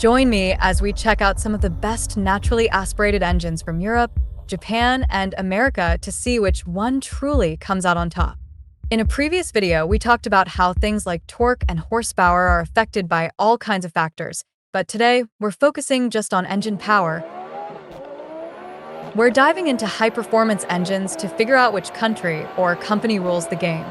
Join me as we check out some of the best naturally aspirated engines from Europe, Japan, and America to see which one truly comes out on top. In a previous video, we talked about how things like torque and horsepower are affected by all kinds of factors, but today we're focusing just on engine power. We're diving into high-performance engines to figure out which country or company rules the game.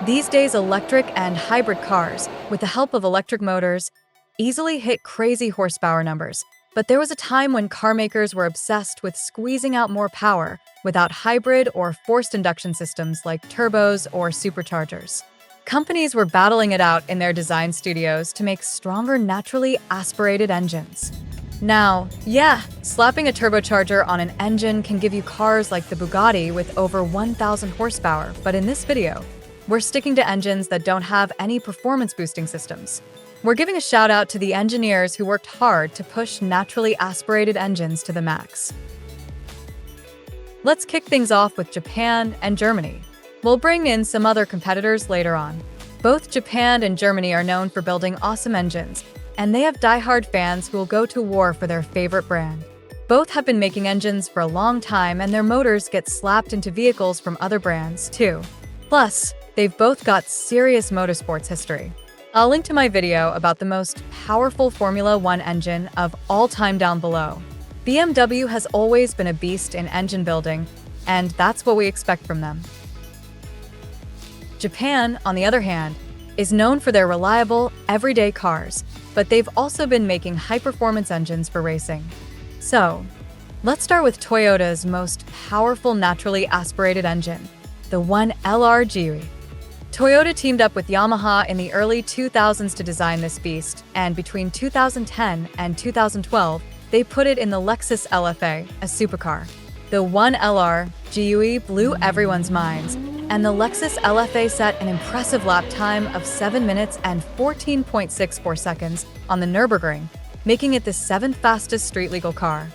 These days, electric and hybrid cars, with the help of electric motors, easily hit crazy horsepower numbers. But there was a time when car makers were obsessed with squeezing out more power without hybrid or forced induction systems like turbos or superchargers. Companies were battling it out in their design studios to make stronger naturally aspirated engines. Now, slapping a turbocharger on an engine can give you cars like the Bugatti with over 1,000 horsepower, but in this video, we're sticking to engines that don't have any performance-boosting systems. We're giving a shout out to the engineers who worked hard to push naturally aspirated engines to the max. Let's kick things off with Japan and Germany. We'll bring in some other competitors later on. Both Japan and Germany are known for building awesome engines, and they have die-hard fans who will go to war for their favorite brand. Both have been making engines for a long time, and their motors get slapped into vehicles from other brands, too. Plus, they've both got serious motorsports history. I'll link to my video about the most powerful Formula One engine of all time down below. BMW has always been a beast in engine building, and that's what we expect from them. Japan, on the other hand, is known for their reliable, everyday cars, but they've also been making high-performance engines for racing. So, let's start with Toyota's most powerful naturally aspirated engine, the 1LR GMA. Toyota teamed up with Yamaha in the early 2000s to design this beast, and between 2010 and 2012, they put it in the Lexus LFA, a supercar. The 1LR GMA blew everyone's minds, and the Lexus LFA set an impressive lap time of 7 minutes and 14.64 seconds on the Nürburgring, making it the 7th fastest street-legal car.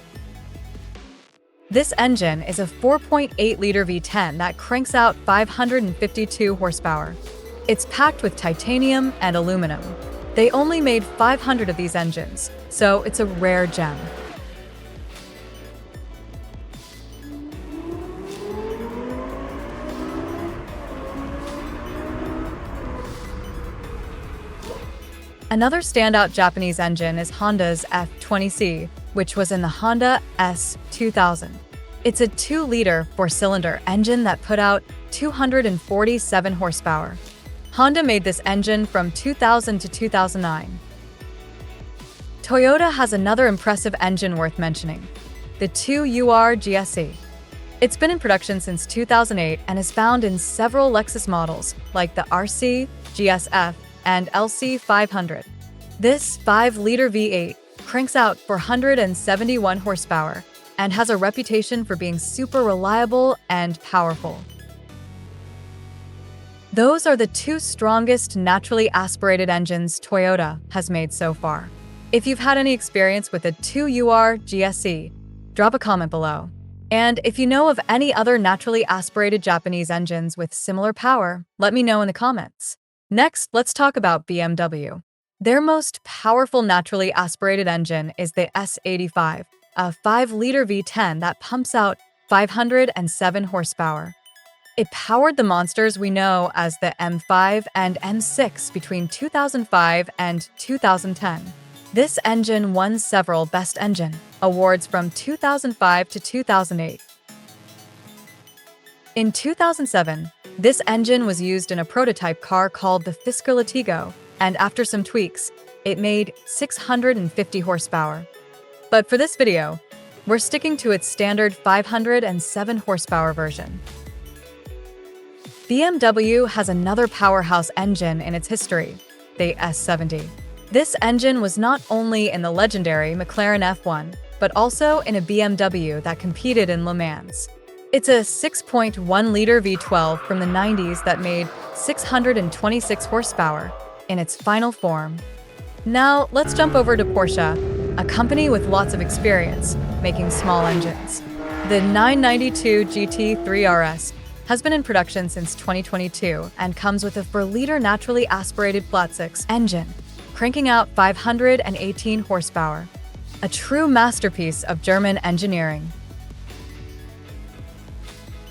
This engine is a 4.8-liter V10 that cranks out 552 horsepower. It's packed with titanium and aluminum. They only made 500 of these engines, so it's a rare gem. Another standout Japanese engine is Honda's F20C, which was in the Honda S2000. It's a 2-liter, 4-cylinder engine that put out 247 horsepower. Honda made this engine from 2000 to 2009. Toyota has another impressive engine worth mentioning, the 2UR GSE. It's been in production since 2008 and is found in several Lexus models like the RC, GSF, and LC 500. This 5-liter V8 cranks out 471 horsepower and has a reputation for being super reliable and powerful. Those are the two strongest naturally aspirated engines Toyota has made so far. If you've had any experience with a 2UR GSE, drop a comment below. And if you know of any other naturally aspirated Japanese engines with similar power, let me know in the comments. Next, let's talk about BMW. Their most powerful naturally aspirated engine is the S85, a 5-liter V10 that pumps out 507 horsepower. It powered the monsters we know as the M5 and M6 between 2005 and 2010. This engine won several Best Engine awards from 2005 to 2008. In 2007, this engine was used in a prototype car called the Fisker Latigo, and after some tweaks, it made 650 horsepower. But for this video, we're sticking to its standard 507 horsepower version. BMW has another powerhouse engine in its history, the S70. This engine was not only in the legendary McLaren F1, but also in a BMW that competed in Le Mans. It's a 6.1-liter V12 from the 90s that made 626 horsepower in its final form. Now, let's jump over to Porsche, a company with lots of experience making small engines. The 992 GT3 RS has been in production since 2022 and comes with a 4-liter naturally aspirated flat-six engine, cranking out 518 horsepower. A true masterpiece of German engineering.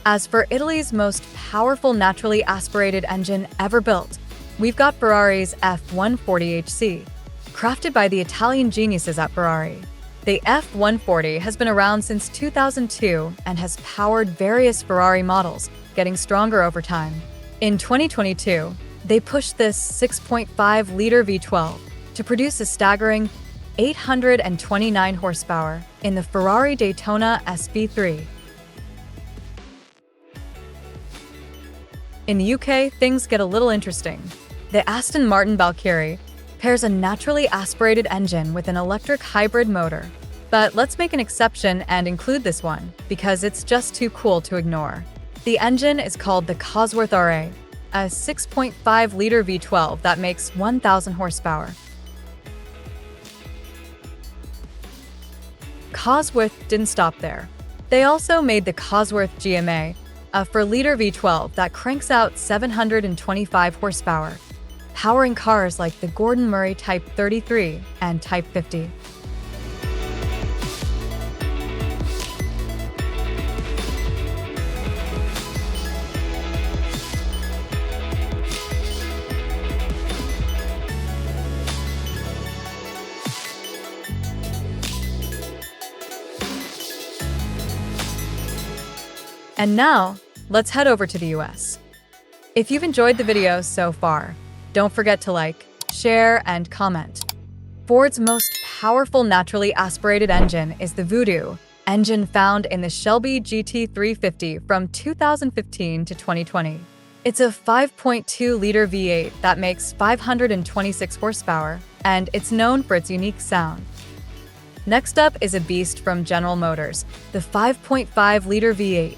As for Italy's most powerful naturally aspirated engine ever built, we've got Ferrari's F140 HC. Crafted by the Italian geniuses at Ferrari, the F140 has been around since 2002 and has powered various Ferrari models, getting stronger over time. In 2022, they pushed this 6.5-liter V12 to produce a staggering 829 horsepower in the Ferrari Daytona SV3. In the UK, things get a little interesting. The Aston Martin Valkyrie pairs a naturally aspirated engine with an electric hybrid motor. But let's make an exception and include this one, because it's just too cool to ignore. The engine is called the Cosworth RA, a 6.5-liter V12 that makes 1,000 horsepower. Cosworth didn't stop there. They also made the Cosworth GMA, a 4-liter V12 that cranks out 725 horsepower, powering cars like the Gordon Murray Type 33 and Type 50. And now, let's head over to the US. If you've enjoyed the video so far, don't forget to like, share, and comment. Ford's most powerful naturally aspirated engine is the Voodoo engine found in the Shelby GT350 from 2015 to 2020. It's a 5.2-liter V8 that makes 526 horsepower, and it's known for its unique sound. Next up is a beast from General Motors, the 5.5-liter V8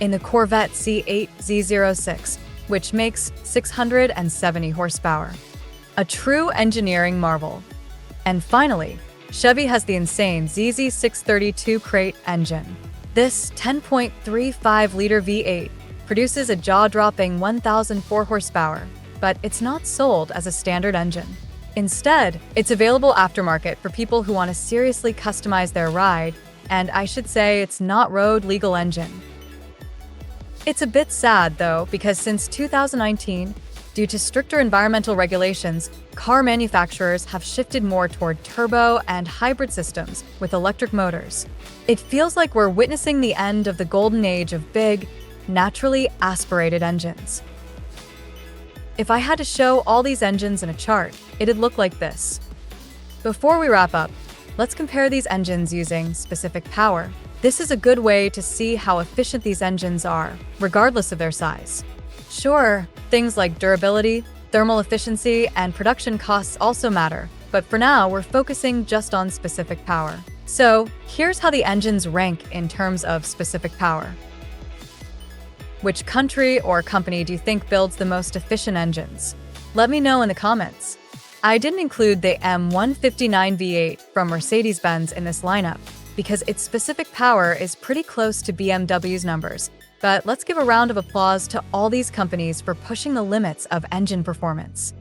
in the Corvette C8 Z06, which makes 670 horsepower. A true engineering marvel. And finally, Chevy has the insane ZZ632 crate engine. This 10.35-liter V8 produces a jaw-dropping 1,004 horsepower, but it's not sold as a standard engine. Instead, it's available aftermarket for people who want to seriously customize their ride, and I should say it's not road legal engine. It's a bit sad, though, because since 2019, due to stricter environmental regulations, car manufacturers have shifted more toward turbo and hybrid systems with electric motors. It feels like we're witnessing the end of the golden age of big, naturally aspirated engines. If I had to show all these engines in a chart, it'd look like this. Before we wrap up, let's compare these engines using specific power. This is a good way to see how efficient these engines are, regardless of their size. Sure, things like durability, thermal efficiency, and production costs also matter, but for now, we're focusing just on specific power. So, here's how the engines rank in terms of specific power. Which country or company do you think builds the most efficient engines? Let me know in the comments. I didn't include the M159 V8 from Mercedes-Benz in this lineup, because its specific power is pretty close to BMW's numbers. But let's give a round of applause to all these companies for pushing the limits of engine performance.